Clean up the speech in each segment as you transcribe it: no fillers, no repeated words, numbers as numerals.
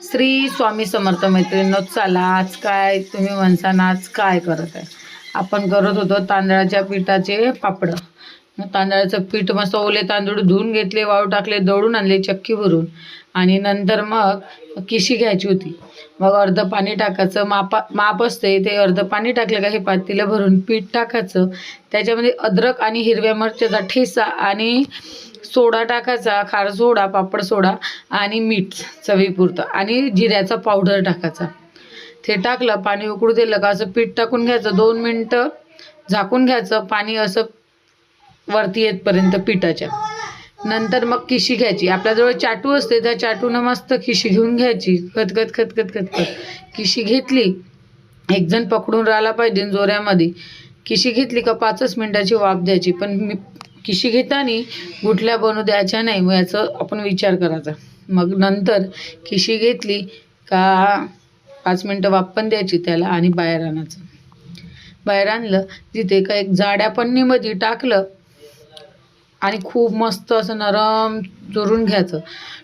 श्री स्वामी समर्थ मैत्रिणींनो, चला आज काय तुम्ही म्हणसान आज काय करत आहे. आपण करत होतो तांदळाच्या पिठाचे पापड. तांदळाचं पीठ मस्त ओले तांदूळ धुवून घेतले, वाळू टाकले, दळून आणले चक्की भरून आणि नंतर मग किशी घ्यायची होती. मग अर्ध पाणी टाकायचं, माप असते ते. अर्ध पाणी टाकलं का हे पातेलं भरून पीठ टाकायचं. त्याच्यामध्ये अद्रक आणि हिरव्या मिरच्याचा ठेचा आणि सोडा टाकायचा, खार सोडा, पापड सोडा आणि मीठ चवीपुरतं आणि जिऱ्याचा पावडर टाकायचा. ते टाकलं, पाणी उकळू दिलं का असं पीठ टाकून घ्यायचं. 2 मिनटं झाकून घ्यायचं, पाणी असं वरती येतपर्यंत पिठाच्या. नंतर मग किशी घ्यायची. आपल्याजवळ चाटू असते, त्या चाटूनं मस्त किशी घेऊन घ्यायची. खतखत खतखत खतखत किशी घेतली. एक जण पकडून राहिला पाहिजे जोऱ्यामध्ये. किशी घेतली का 5 मिनिटाची वाफ द्यायची. पण मी किशी घेताना गुठल्या बनवू द्यायच्या नाही, मग याचं आपण विचार करायचा. मग नंतर किशी घेतली का 5 मिनटं वाफ पण द्यायची त्याला आणि बाहेर आणायचं. बाहेर आणलं तिथे का एक जाड्या पन्नीमध्ये टाकलं आणि खूप मस्त असं नरम चुरून घ्यायचं.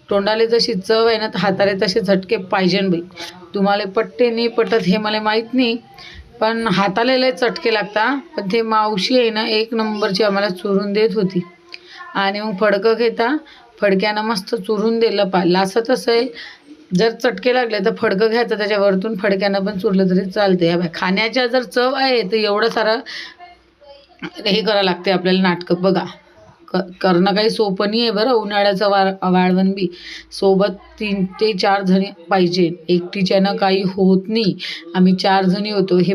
तोंडाले जशी चव आहे ना, हाताले तसे झटके पाहिजे बाई. तुम्हाला पटते नाही पटत हे मला माहीत नाही, पण हाताला लय चटके लागतात. पण ते मावशी आहे ना, 1 नंबरची आम्हाला चुरून देत होती. आणि मग फडकं घेता, फडक्यानं मस्त चुरून दिलं. लासत असेल जर चटके लागले तर फडकं घ्यायचं, त्याच्यावरतून फडक्यानं पण चुरलं तरी चालते. खाण्याच्या जर चव आहे तर एवढं सारं हे करावं लागते आपल्याला नाटकं. बघा करणं काही सोपं नाही आहे बरं. उन्हाळ्याचं वाळवण बी सोबत 3 ते 4 जणी पाहिजे. एकटीच्यानं काही होत नाही. आम्ही 4 जणी होतो. हे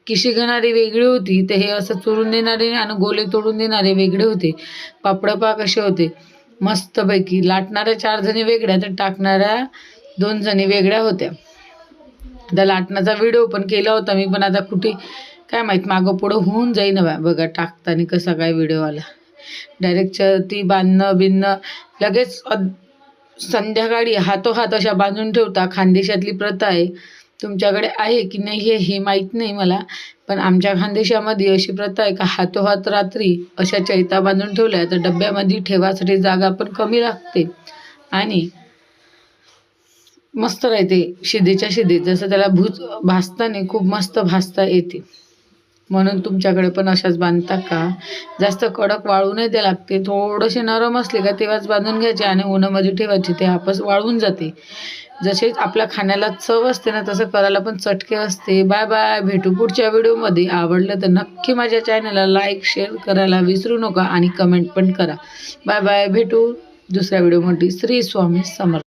किशी घेणारे वेगळे होती, ते हे असं चुरून देणारे आणि गोले तोडून देणारे वेगळे होते. पापड कसे होते मस्तपैकी. लाटणाऱ्या 4 जणी वेगळ्या, तर टाकणाऱ्या 2 जणी वेगळ्या होत्या. त्या लाटण्याचा व्हिडिओ पण केला होता मी, पण आता कुठे काय माहीत मागं पुढं होऊन जाईन बघा टाकताना कसा काय व्हिडिओ आला. डायरेक्ट ती बांधणं बिनणं लगेच संध्याकाळी हातोहात अशा बांधून ठेवता. खानदेशातली प्रथा आहे. तुमच्याकडे आहे की नाही हे माहीत नाही मला, पण आमच्या खानदेशामध्ये अशी प्रथा आहे का हातोहात रात्री अशा चैता बांधून ठेवल्या तर डब्यामध्ये ठेवासाठी जागा पण कमी लागते आणि मस्त राहते. शिदेच्या शिदे जसं त्याला भाजताना खूप मस्त भाजता येते. म्हणून तुमच्याकडे पण अशाच बांधता का? जास्त कडक वाळू नाही द्या लागते. थोडेसे नरम असले का तेव्हाच बांधून घ्यायचे आणि उन्हामध्ये ठेवायचे. ते आपस वाळून जाते. जसे आपल्या खाण्याला चव असते ना, तसं करायला पण चटके असते. बाय बाय, भेटू पुढच्या व्हिडिओमध्ये. आवडलं तर नक्की माझ्या चॅनलला लाईक शेअर करायला विसरू नका आणि कमेंट पण करा. बाय बाय, भेटू दुसऱ्या व्हिडिओमध्ये. श्री स्वामी समर्थ.